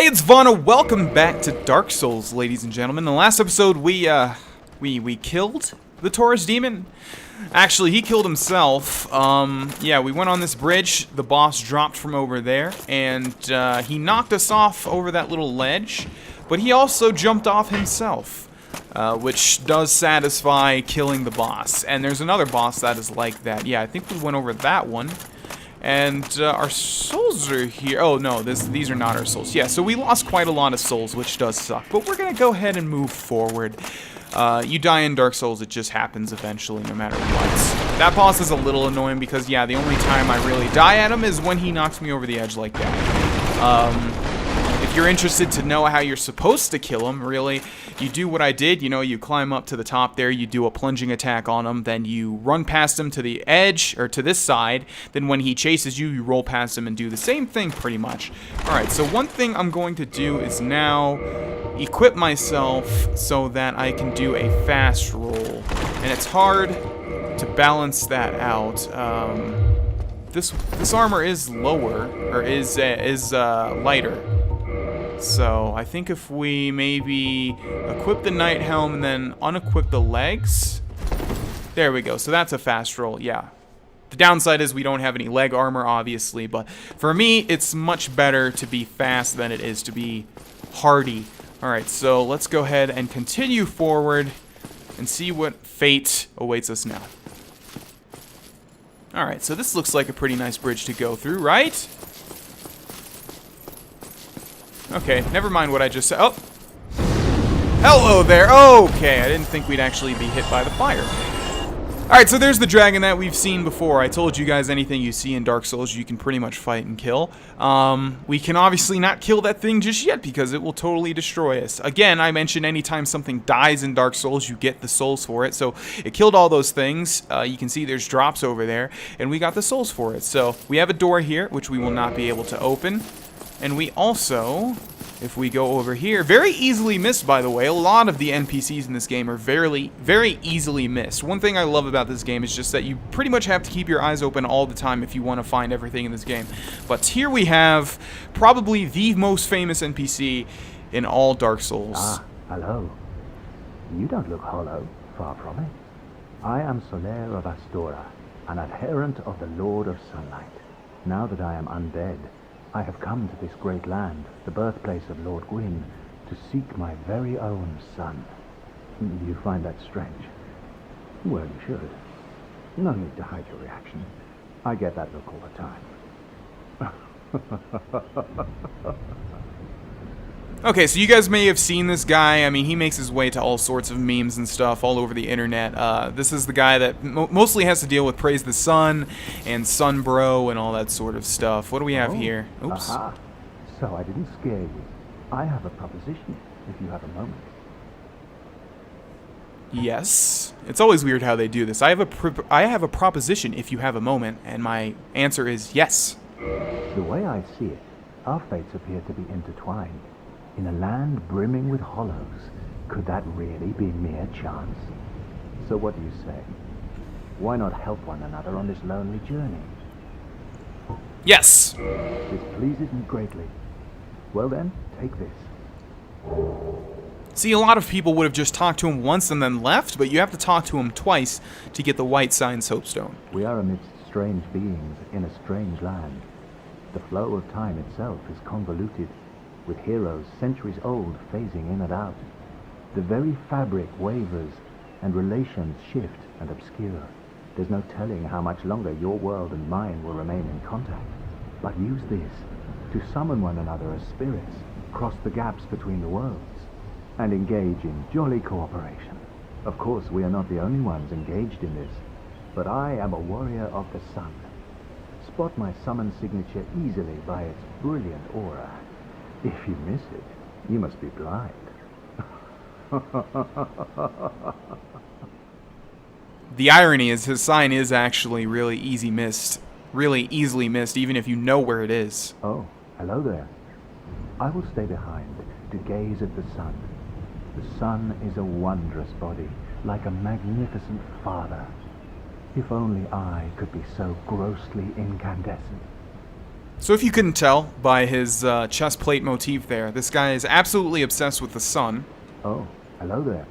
Hey, it's Vana. Welcome back to Dark Souls, ladies and gentlemen. In the last episode, we killed the Taurus demon. Actually, he killed himself. Yeah, we went on this bridge. The boss dropped from over there, and he knocked us off over that little ledge. But he also jumped off himself, which does satisfy killing the boss. And there's another boss that is like that. Yeah, I think we went over that one. And our souls are here. Oh, no, these are not our souls. Yeah, so we lost quite a lot of souls, which does suck. But we're going to go ahead and move forward. You die in Dark Souls, it just happens eventually, no matter what. That boss is a little annoying because, yeah, the only time I really die at him is when he knocks me over the edge like that. If you're interested to know how you're supposed to kill him, really, you do what I did. You know, you climb up to the top there, you do a plunging attack on him, then you run past him to the edge, or to this side. Then when he chases you, you roll past him and do the same thing, pretty much. Alright, so one thing I'm going to do is now equip myself so that I can do a fast roll. And it's hard to balance that out. This armor is lower, or is lighter. So, I think if we maybe equip the Knight Helm and then unequip the legs. There we go. So that's a fast roll, yeah. The downside is we don't have any leg armor, obviously, but for me, it's much better to be fast than it is to be hardy. Alright, so let's go ahead and continue forward and see what fate awaits us now. Alright, so this looks like a pretty nice bridge to go through, right? Okay, never mind what I just said. Oh! Hello there! Okay, I didn't think we'd actually be hit by the fire. Alright, so there's the dragon that we've seen before. I told you guys anything you see in Dark Souls you can pretty much fight and kill. We can obviously not kill that thing just yet because it will totally destroy us. Again, I mentioned anytime something dies in Dark Souls, you get the souls for it. So it killed all those things. You can see there's drops over there, and we got the souls for it. So we have a door here, which we will not be able to open. And we also, if we go over here, very easily missed, by the way. A lot of the NPCs in this game are very, very easily missed. One thing I love about this game is just that you pretty much have to keep your eyes open all the time if you want to find everything in this game. But here we have probably the most famous NPC in all Dark Souls. Ah, hello. You don't look hollow, far from it. I am Solaire of Astora, an adherent of the Lord of Sunlight. Now that I am undead, I have come to this great land, the birthplace of Lord Gwyn, to seek my very own son. You find that strange? Well, you should. No need to hide your reaction. I get that look all the time. Okay, so you guys may have seen this guy. I mean, he makes his way to all sorts of memes and stuff all over the internet. This is the guy that mostly has to deal with Praise the Sun and Sun Bro and all that sort of stuff. What do we have here? Oops. Aha. So I didn't scare you. I have a proposition, if you have a moment. Yes. It's always weird how they do this. I have a proposition if you have a moment, and my answer is yes. The way I see it, our fates appear to be intertwined. In a land brimming with hollows, could that really be mere chance? So what do you say? Why not help one another on this lonely journey? Yes! This pleases me greatly. Well then, take this. See, a lot of people would have just talked to him once and then left, but you have to talk to him twice to get the White Sign Soapstone. We are amidst strange beings in a strange land. The flow of time itself is convoluted, with heroes centuries old phasing in and out. The very fabric wavers, and relations shift and obscure. There's no telling how much longer your world and mine will remain in contact. But use this to summon one another as spirits, cross the gaps between the worlds, and engage in jolly cooperation. Of course, we are not the only ones engaged in this, but I am a warrior of the sun. Spot my summon signature easily by its brilliant aura. If you miss it, you must be blind. The irony is his sign is actually really easily missed, even if you know where it is. Oh, hello there. I will stay behind to gaze at the sun. The sun is a wondrous body, like a magnificent father. If only I could be so grossly incandescent. So if you couldn't tell by his chest plate motif there, this guy is absolutely obsessed with the sun. Oh, hello there.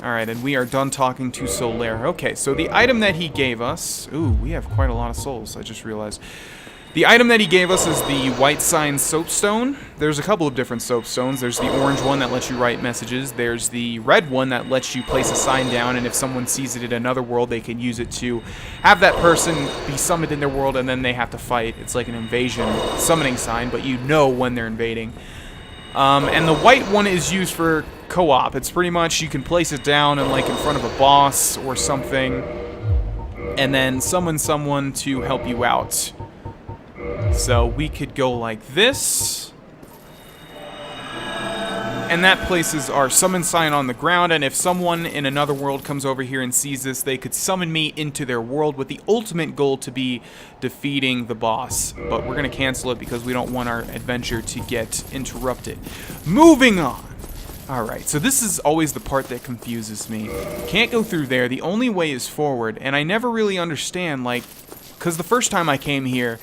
Alright, and we are done talking to Solaire. Okay, so the item that he gave us... Ooh, we have quite a lot of souls, I just realized. The item that he gave us is the white sign soapstone. There's a couple of different soapstones. There's the orange one that lets you write messages. There's the red one that lets you place a sign down, and if someone sees it in another world, they can use it to have that person be summoned in their world, and then they have to fight. It's like an invasion summoning sign, but you know when they're invading. And the white one is used for co-op. It's pretty much you can place it down and like in front of a boss or something, and then summon someone to help you out. So we could go like this, and that places our summon sign on the ground, and if someone in another world comes over here and sees this, they could summon me into their world with the ultimate goal to be defeating the boss. But we're going to cancel it because we don't want our adventure to get interrupted. Moving on. Alright, so this is always the part that confuses me. Can't go through there, the only way is forward, and I never really understand, like, because the first time I came here,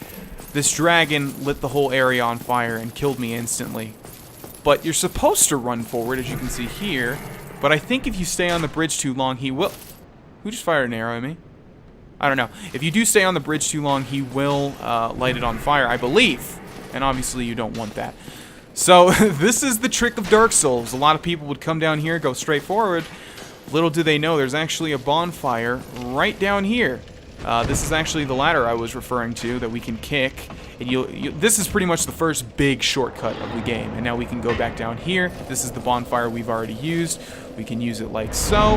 this dragon lit the whole area on fire and killed me instantly. But you're supposed to run forward, as you can see here. But I think if you stay on the bridge too long, he will... Who just fired an arrow at me? I don't know. If you do stay on the bridge too long, he will light it on fire, I believe. And obviously you don't want that. So this is the trick of Dark Souls. A lot of people would come down here, go straight forward. Little do they know, there's actually a bonfire right down here. This is actually the ladder I was referring to that we can kick. And this is pretty much the first big shortcut of the game. And now we can go back down here. This is the bonfire we've already used. We can use it like so.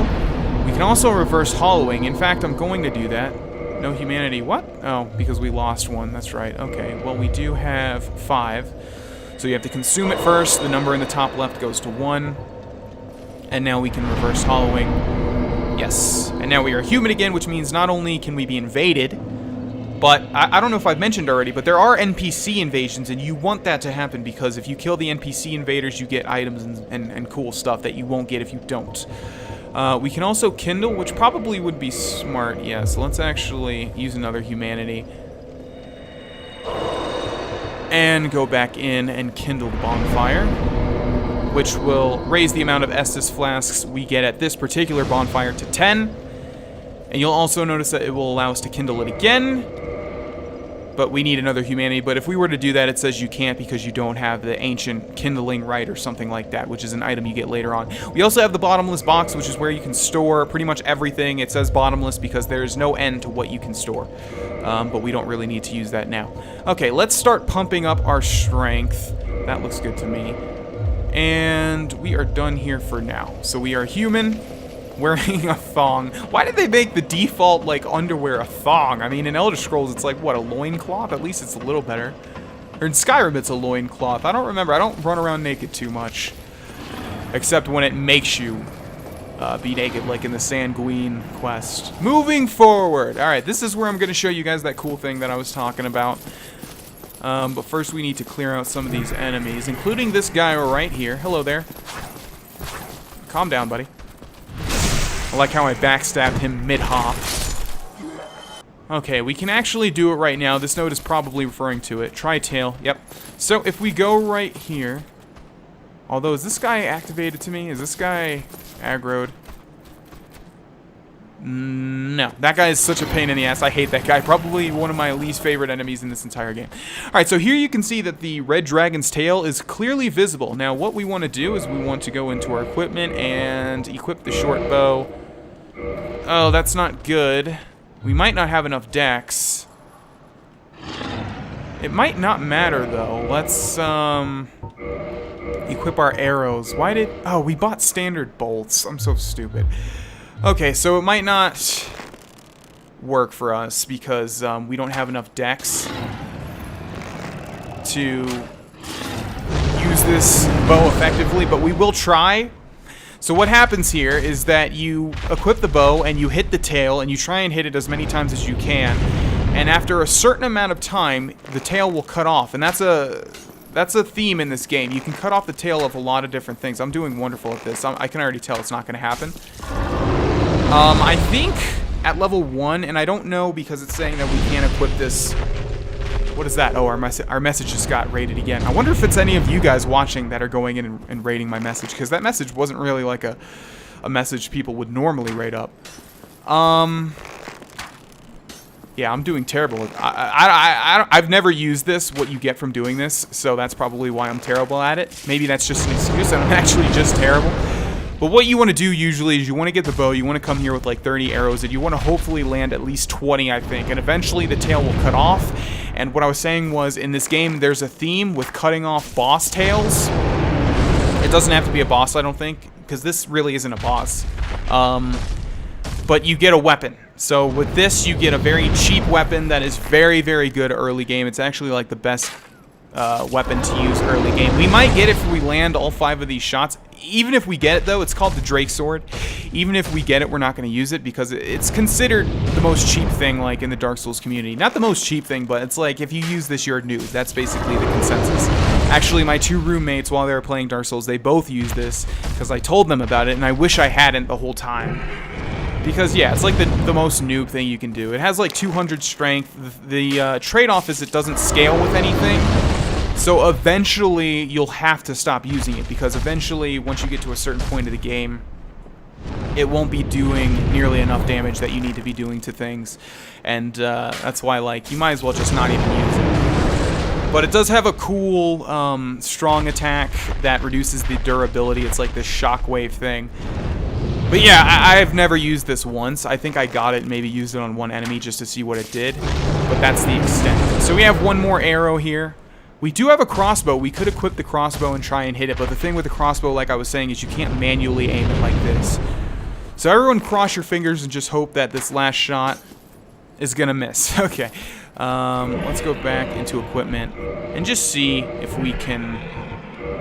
We can also reverse hollowing. In fact, I'm going to do that. No humanity. What? Oh, because we lost one. That's right. Okay, well, we do have 5. So you have to consume it first. The number in the top left goes to 1. And now we can reverse hollowing. Yes. And now we are human again, which means not only can we be invaded, but I don't know if I've mentioned already, but there are NPC invasions, and you want that to happen because if you kill the NPC invaders, you get items and cool stuff that you won't get if you don't. We can also kindle, which probably would be smart. Yeah, so let's actually use another humanity. And go back in and kindle the bonfire, which will raise the amount of Estus flasks we get at this particular bonfire to 10. And you'll also notice that it will allow us to kindle it again. But we need another humanity. But if we were to do that, it says you can't because you don't have the ancient kindling right or something like that, which is an item you get later on. We also have the bottomless box, which is where you can store pretty much everything. It says bottomless because there's no end to what you can store. But we don't really need to use that now. Okay, let's start pumping up our strength. That looks good to me. And we are done here for now. So we are human, wearing a thong. Why did they make the default, like, underwear a thong? I mean, in Elder Scrolls, it's like, what, a loincloth? At least it's a little better. Or in Skyrim, it's a loincloth. I don't remember. I don't run around naked too much. Except when it makes you be naked, like in the Sanguine quest. Moving forward. Alright, this is where I'm going to show you guys that cool thing that I was talking about. But first we need to clear out some of these enemies, including this guy right here. Hello there. Calm down, buddy. I like how I backstabbed him mid-hop. Okay, we can actually do it right now. This note is probably referring to it. Tri-tail, yep. So if we go right here... Although, is this guy activated to me? Is this guy aggroed? No, that guy is such a pain in the ass. I hate that guy. Probably one of my least favorite enemies in this entire game. Alright, so here you can see that the red dragon's tail is clearly visible. Now, what we want to do is we want to go into our equipment and equip the short bow. Oh, that's not good. We might not have enough dex. It might not matter, though. Let's, equip our arrows. Why did... Oh, we bought standard bolts. I'm so stupid. Okay, so it might not work for us because we don't have enough dex to use this bow effectively, but we will try. So what happens here is that you equip the bow and you hit the tail and you try and hit it as many times as you can, and after a certain amount of time, the tail will cut off, and that's a theme in this game. You can cut off the tail of a lot of different things. I'm doing wonderful at this. I can already tell it's not going to happen. I think at level 1, and I don't know because it's saying that we can't equip this What is that? Oh, our message just got raided again. I wonder if it's any of you guys watching that are going in and raiding my message, because that message wasn't really like a message people would normally raid up. Yeah, I'm doing terrible. I've never used this, what you get from doing this, so that's probably why I'm terrible at it. Maybe that's just an excuse, and I'm actually just terrible. But what you want to do usually is you want to get the bow, you want to come here with like 30 arrows, and you want to hopefully land at least 20, I think, and eventually the tail will cut off. And what I was saying was, in this game, there's a theme with cutting off boss tails. It doesn't have to be a boss, I don't think, because this really isn't a boss. But you get a weapon. So with this, you get a very cheap weapon that is very, very good early game. It's actually like the best weapon to use early game. We might get it if we land all 5 of these shots. Even if we get it, though, it's called the Drake Sword. Even if we get it, we're not going to use it because it's considered the most cheap thing, like, in the Dark Souls community. Not the most cheap thing, but it's like, if you use this, you're a noob. That's basically the consensus. Actually, my 2 roommates, while they were playing Dark Souls, they both used this because I told them about it, and I wish I hadn't the whole time. Because, yeah, it's like the most noob thing you can do. It has like 200 strength. The trade-off is it doesn't scale with anything. So eventually, you'll have to stop using it. Because eventually, once you get to a certain point of the game, it won't be doing nearly enough damage that you need to be doing to things. And that's why, like, you might as well just not even use it. But it does have a cool, strong attack that reduces the durability. It's like this shockwave thing. But yeah, I've never used this once. I think I got it and maybe used it on one enemy just to see what it did. But that's the extent. So we have one more arrow here. We do have a crossbow. We could equip the crossbow and try and hit it. But the thing with the crossbow, like I was saying, is you can't manually aim it like this. So everyone cross your fingers and just hope that this last shot is going to miss. Okay. Let's go back into equipment and just see if we can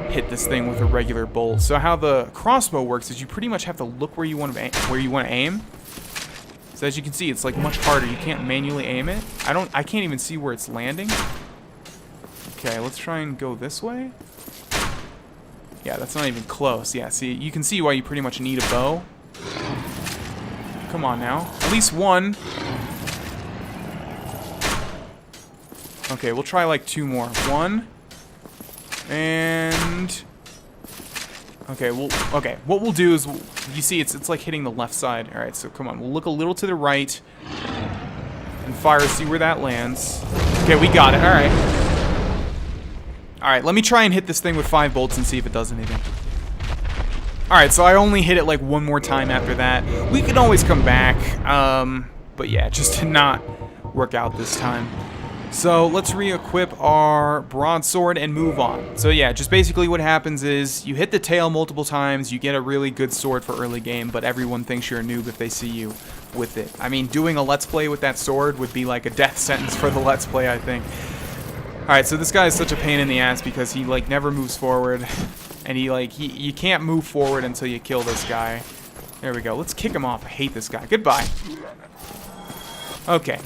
hit this thing with a regular bolt. So how the crossbow works is you pretty much have to look where you want to aim. So as you can see, it's like much harder. You can't manually aim it. I can't even see where it's landing. Okay, let's try and go this way. Yeah, that's not even close. Yeah, see, you can see why you pretty much need a bow. Come on now. At least one. Okay, we'll try like 2 more. 1. And okay, what we'll do is you see it's like hitting the left side. All right, so come on, we'll look a little to the right and fire, see where that lands. Okay, we got it. All right, let me try and hit this thing with 5 bolts and see if it does anything. All right, so I only hit it like 1 more time after that. We can always come back, but yeah, it just did not work out this time. So let's re-equip our broadsword and move on. So yeah, just basically what happens is you hit the tail multiple times, you get a really good sword for early game, but everyone thinks you're a noob if they see you with it. I mean, doing a let's play with that sword would be like a death sentence for the let's play, I think. Alright, so this guy is such a pain in the ass because he like never moves forward, and you can't move forward until you kill this guy. There we go. Let's kick him off. I hate this guy. Goodbye. Okay.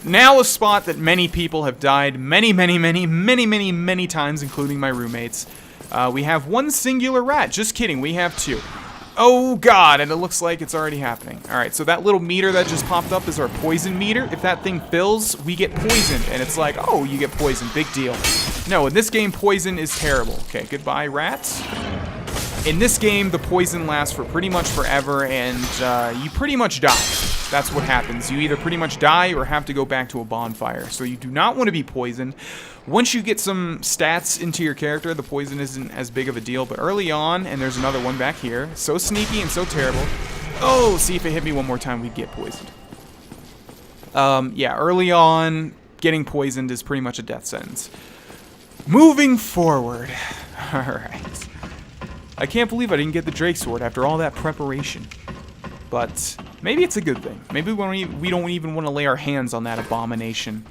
Now a spot that many people have died many times, including my roommates. We have 1 singular rat. Just kidding, we have 2. Oh god, and it looks like it's already happening. Alright, so that little meter that just popped up is our poison meter. If that thing fills, we get poisoned. And it's like, oh, you get poisoned, big deal. No, in this game, poison is terrible. Okay, goodbye, rats. In this game, the poison lasts for pretty much forever, and you pretty much die. That's what happens. You either pretty much die or have to go back to a bonfire. So you do not want to be poisoned. Once you get some stats into your character, the poison isn't as big of a deal. But early on, and there's another one back here, so sneaky and so terrible. Oh, see if it hit me one more time, we'd get poisoned. Yeah, early on, getting poisoned is pretty much a death sentence. Moving forward. Alright. I can't believe I didn't get the Drake Sword after all that preparation. But maybe it's a good thing. Maybe we don't even want to lay our hands on that abomination.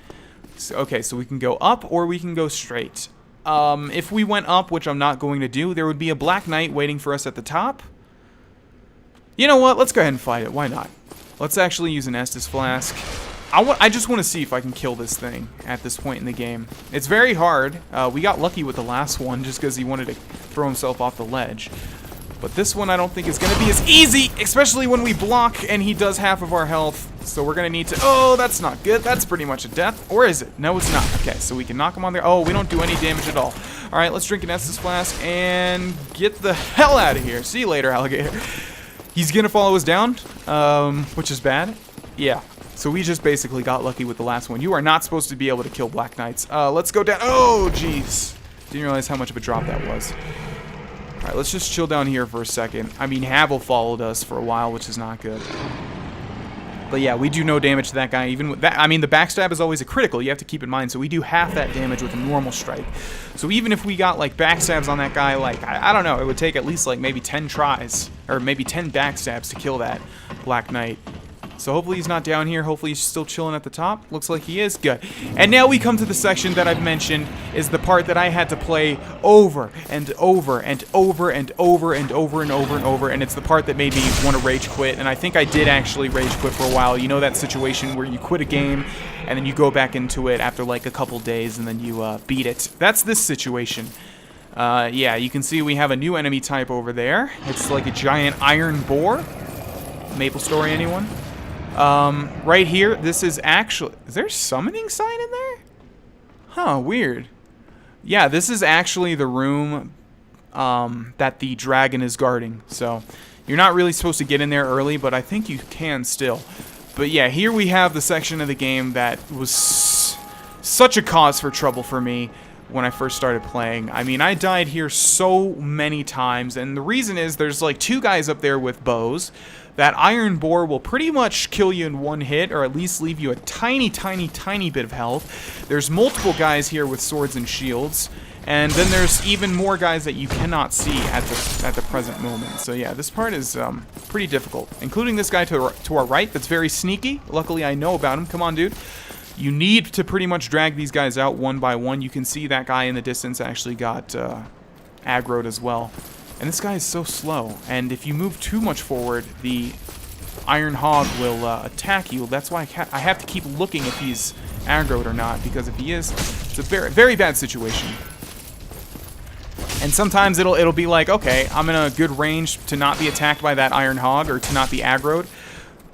So, okay, so we can go up or we can go straight. If we went up, which I'm not going to do, there would be a Black Knight waiting for us at the top. You know what? Let's go ahead and fight it. Why not? Let's actually use an Estus Flask. I just want to see if I can kill this thing at this point in the game. It's very hard. We got lucky with the last one just because he wanted to throw himself off the ledge. But this one I don't think is going to be as easy, especially when we block and he does half of our health. So we're going to need to... Oh, that's not good. That's pretty much a death. Or is it? No, it's not. Okay, so we can knock him on there. Oh, we don't do any damage at all. All right, let's drink an Estus Flask and get the hell out of here. See you later, alligator. He's going to follow us down, which is bad. Yeah. So we just basically got lucky with the last one. You are not supposed to be able to kill Black Knights. Let's go down. Oh, jeez. Didn't realize how much of a drop that was. All right, let's just chill down here for a second. I mean, Havel followed us for a while, which is not good. But yeah, we do no damage to that guy. Even with that, I mean, the backstab is always a critical. You have to keep in mind. So we do half that damage with a normal strike. So even if we got like backstabs on that guy, like I don't know, it would take at least like maybe 10 tries or maybe 10 backstabs to kill that Black Knight. So hopefully he's not down here. Hopefully he's still chilling at the top. Looks like he is. Good. And now we come to the section that I've mentioned is the part that I had to play over and over and over and over and over and over and over. And it's the part that made me want to rage quit. And I think I did actually rage quit for a while. You know that situation where you quit a game and then you go back into it after like a couple days and then you beat it. That's this situation. Yeah, you can see we have a new enemy type over there. It's like a giant iron boar. Maple Story, anyone? Right here, this is actually... Is there a summoning sign in there? Huh, weird. Yeah, this is actually the room that the dragon is guarding. So, you're not really supposed to get in there early, but I think you can still. But yeah, here we have the section of the game that was such a cause for trouble for me when I first started playing. I mean, I died here so many times, and the reason is there's like 2 guys up there with bows. That iron boar will pretty much kill you in one hit, or at least leave you a tiny, tiny, tiny bit of health. There's multiple guys here with swords and shields, and then there's even more guys that you cannot see at the present moment. So yeah, this part is pretty difficult, including this guy to our right that's very sneaky. Luckily, I know about him. Come on, dude. You need to pretty much drag these guys out one by one. You can see that guy in the distance actually got aggroed as well. And this guy is so slow, and if you move too much forward, the Iron Hog will attack you. That's why I have to keep looking if he's aggroed or not, because if he is, it's a very, very bad situation. And sometimes it'll be like, okay, I'm in a good range to not be attacked by that Iron Hog or to not be aggroed.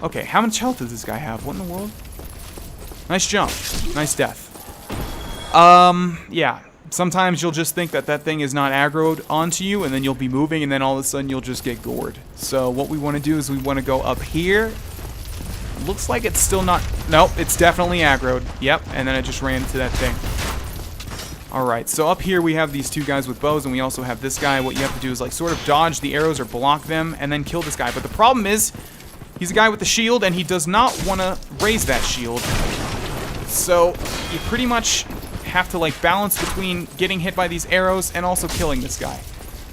Okay, how much health does this guy have? What in the world? Nice jump. Nice death. Yeah. Sometimes you'll just think that that thing is not aggroed onto you, and then you'll be moving, and then all of a sudden you'll just get gored. So what we want to do is we want to go up here. Looks like it's still not... Nope, it's definitely aggroed. Yep, and then it just ran into that thing. Alright, so up here we have these 2 guys with bows, and we also have this guy. What you have to do is like sort of dodge the arrows or block them, and then kill this guy. But the problem is, he's a guy with the shield, and he does not want to raise that shield. So you pretty much have to like balance between getting hit by these arrows and also killing this guy.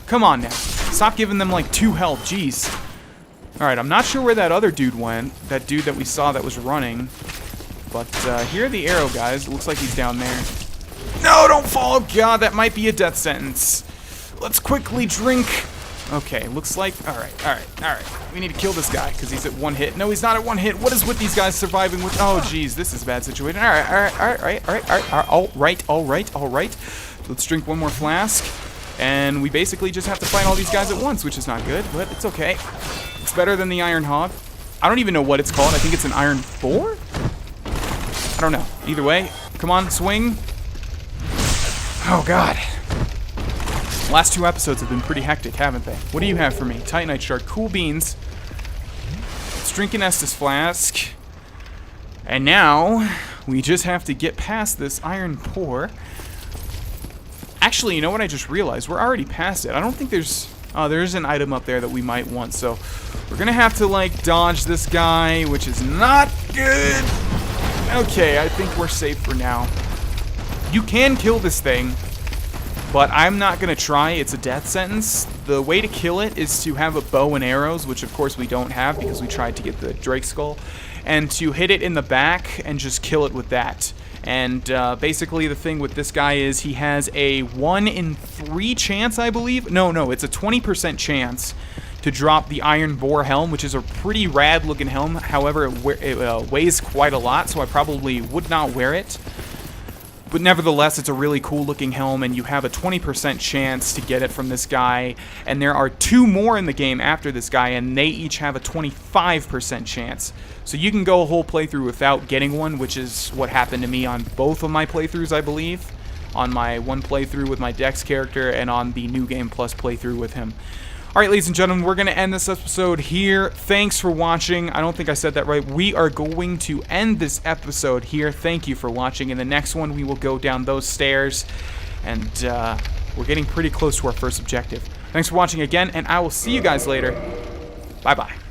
Come on now. Stop giving them like 2 health. Jeez. Alright, I'm not sure where that other dude went. That dude that we saw that was running. But here are the arrow guys. It looks like he's down there. No, don't fall. God, that might be a death sentence. Let's quickly drink. Okay, looks like... Alright. We need to kill this guy because he's at 1 hit. No, he's not at 1 hit. What is with these guys surviving with... Oh, jeez, this is a bad situation. Alright. Let's drink 1 more flask. And we basically just have to fight all these guys at once, which is not good, but it's okay. It's better than the Iron Hog. I don't even know what it's called. I think it's an Iron Boar? I don't know. Either way, come on, swing. Oh, God. Last 2 episodes have been pretty hectic, haven't they? What do you have for me? Titanite Shard, cool beans. Let's drink an Estus Flask. And now, we just have to get past this Iron Boar. Actually, you know what I just realized? We're already past it. I don't think there's... Oh, there is an item up there that we might want, so... We're gonna have to, like, dodge this guy, which is not good. Okay, I think we're safe for now. You can kill this thing, but I'm not going to try. It's a death sentence. The way to kill it is to have a bow and arrows, which of course we don't have because we tried to get the Drake Skull, and to hit it in the back and just kill it with that. And basically the thing with this guy is he has a 1 in 3 chance, I believe. No, it's a 20% chance to drop the Iron Boar helm, which is a pretty rad looking helm. However, it weighs quite a lot, so I probably would not wear it. But nevertheless, it's a really cool looking helm, and you have a 20% chance to get it from this guy. And there are 2 more in the game after this guy, and they each have a 25% chance. So you can go a whole playthrough without getting one, which is what happened to me on both of my playthroughs, I believe. On my one playthrough with my Dex character, and on the New Game Plus playthrough with him. Alright, ladies and gentlemen, we're going to end this episode here. Thanks for watching. I don't think I said that right. We are going to end this episode here. Thank you for watching. In the next one, we will go down those stairs. And we're getting pretty close to our first objective. Thanks for watching again, and I will see you guys later. Bye-bye.